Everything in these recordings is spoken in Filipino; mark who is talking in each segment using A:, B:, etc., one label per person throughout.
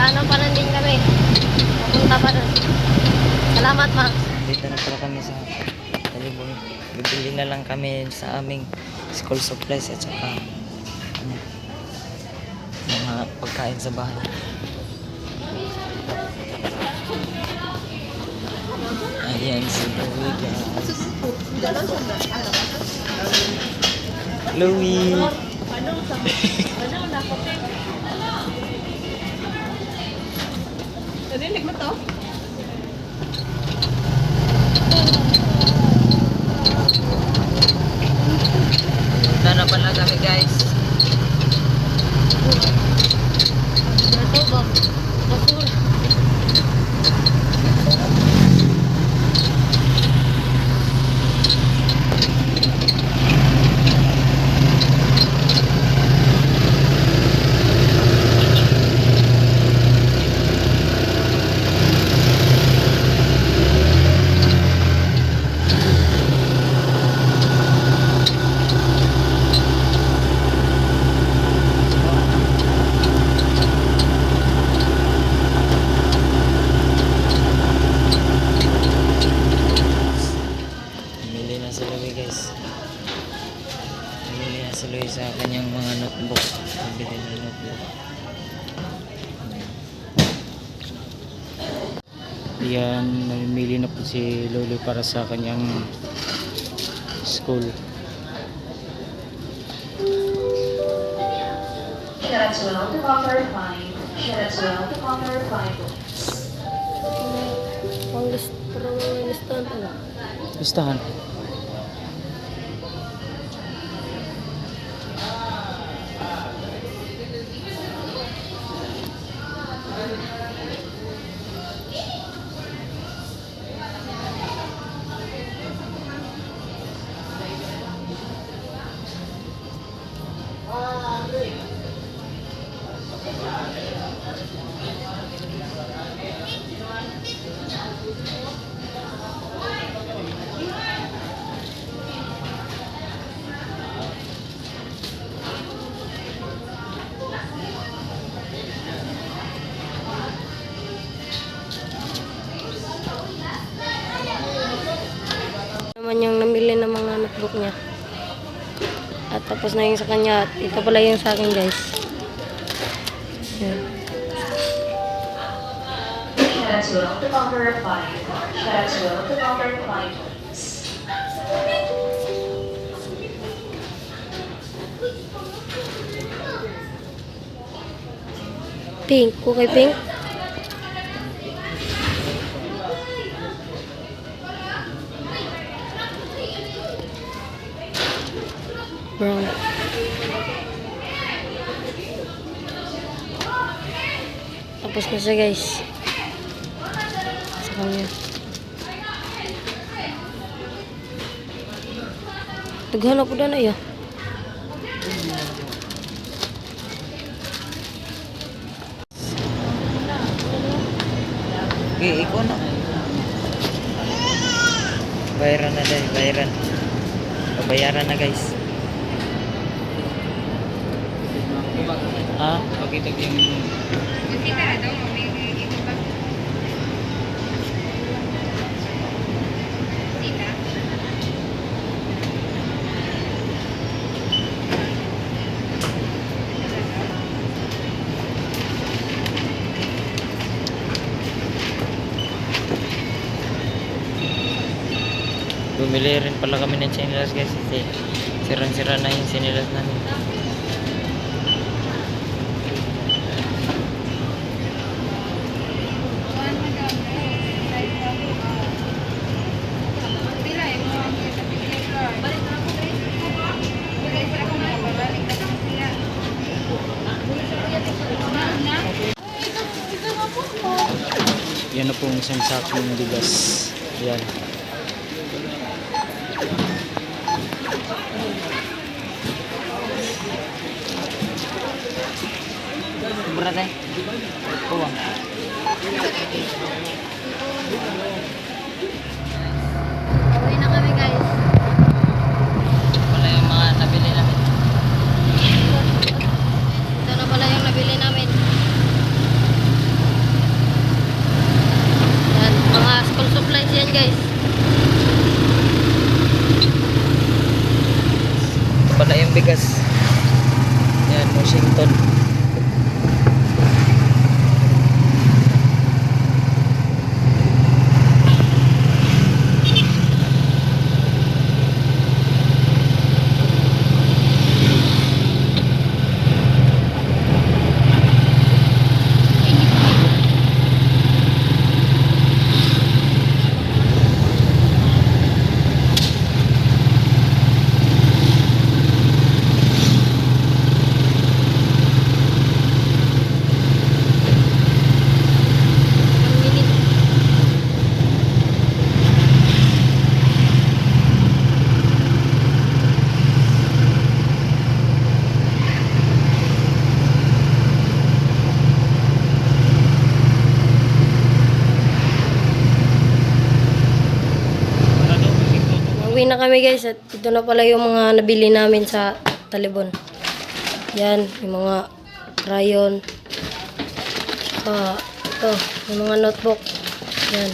A: Ano pa lang din kami. Papunta pa doon. Salamat, ma.
B: Dito na pala kami sa Talibong. Bibili na lang kami sa aming school supplies at saka ano, mga pagkain sa bahay. Ayan si Louie. Louie.
A: Narinig mo to?
B: Punta na pala kami guys.
A: Ito ba? Basura.
B: Sa kanyang mga notebook. Nabili na notebook.
C: Yan, namimili na po si Lolo para sa kanyang school.
D: Shout out to all the cover fine. Shout out to all the cover fine.
A: Listahan pala.
C: Listahan.
A: Naman yung namili ng mga notebook niya. At tapos na yung sa kanya. At ito pala yung sa akin, guys. Yan.
D: Shout out to all the cover fine. Shout out to all the cover fine.
A: Pink. Okay, pink. Brown. Tapos na siya, guys. Sa kanya. Tughan ako na ya.
B: Okay, ikaw na. Bayaran na dahil, bayaran. Bayaran na guys. Ah,
C: Pakita yung
B: bumili rin pala kami ng chinelas guys kasi sirang-sira na yung chinelas namin.
C: yan na pong isang sakong bigas. Yan.
B: Berat eh? Uang.
A: Uwi na kami, guys.
B: Wala yung mga nabili namin.
A: Ito na pala yung nabili namin. Talibon guys.
B: Pala yung bigas. Yan, Washington.
A: Uwi na kami guys at ito na pala yung mga nabili namin sa Talibon. Yan, yung mga crayon. Ito, yung mga notebook. Yan.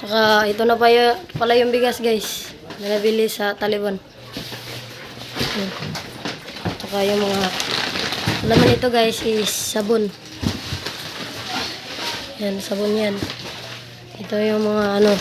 A: Tsaka ito na pala yung bigas guys na nabili sa Talibon. Yan. Tsaka yung mga laman nito guys is sabon. Yan, sabon yan. Ito yung mga ano.